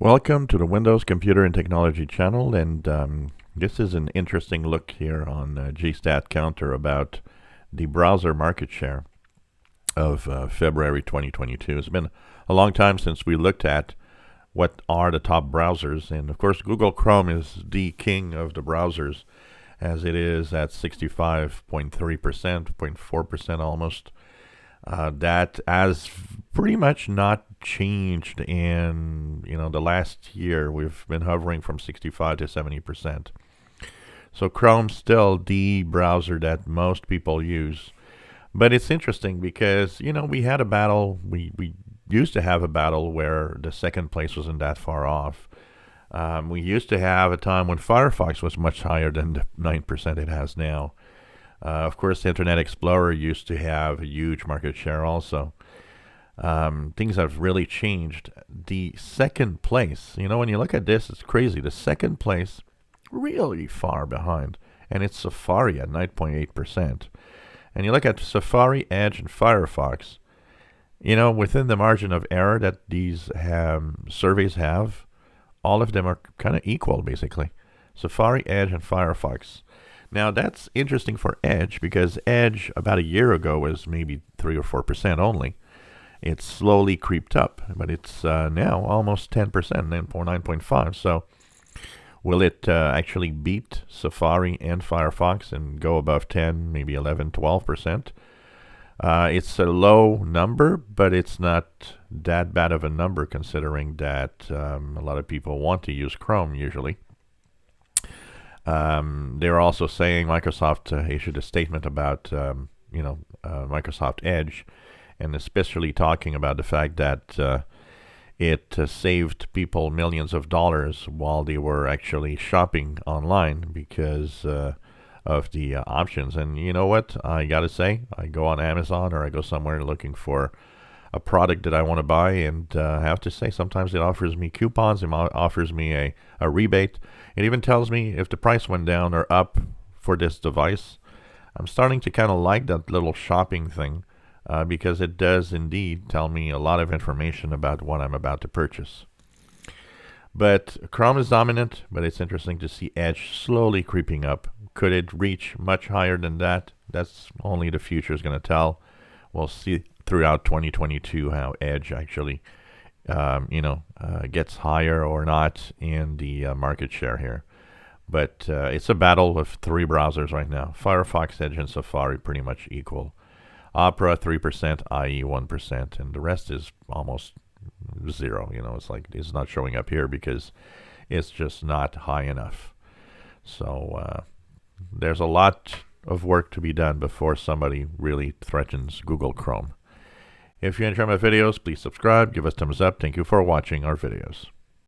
Welcome to the Windows Computer and Technology channel, and this is an interesting look here on GStatCounter about the browser market share of February 2022. It's been a long time since we looked at what are the top browsers, and of course Google Chrome is the king of the browsers, as it is at 65.3%, 0.4% almost. That has pretty much not changed in the last year. We've been hovering from 65 to 70%. So Chrome's still the browser that most people use. But it's interesting because we had a battle. We used to have a battle where the second place wasn't that far off. We used to have a time when Firefox was much higher than the 9% it has now. Of course, Internet Explorer used to have a huge market share also. Things have really changed. The second place, when you look at this, it's crazy. The second place, really far behind, and it's Safari at 9.8%. And you look at Safari, Edge, and Firefox, within the margin of error that these surveys have, all of them are kind of equal, basically. Safari, Edge, and Firefox. Now, that's interesting for Edge because Edge, about a year ago, was maybe 3 or 4% only. It's slowly creeped up, but it's now almost 10%, 9.5%. So will it actually beat Safari and Firefox and go above 10, maybe 11, 12%? It's a low number, but it's not that bad of a number considering that a lot of people want to use Chrome usually. They're also saying Microsoft issued a statement about Microsoft Edge, and especially talking about the fact that it saved people millions of dollars while they were actually shopping online because of the options. And you know what? I gotta say, I go on Amazon or I go somewhere looking for a product that I want to buy, and I have to say sometimes it offers me coupons, it offers me a rebate. It even tells me if the price went down or up for this device. I'm starting to kind of like that little shopping thing because it does indeed tell me a lot of information about what I'm about to purchase. But Chrome is dominant, but it's interesting to see Edge slowly creeping up. Could it reach much higher than that? That's only the future is going to tell. We'll see throughout 2022 how Edge actually gets higher or not in the market share here. But it's a battle of three browsers right now. Firefox, Edge, and Safari pretty much equal. Opera 3%, IE 1%, and the rest is almost zero. It's like it's not showing up here because it's just not high enough. So there's a lot of work to be done before somebody really threatens Google Chrome. If you enjoy my videos, please subscribe, give us thumbs up. Thank you for watching our videos.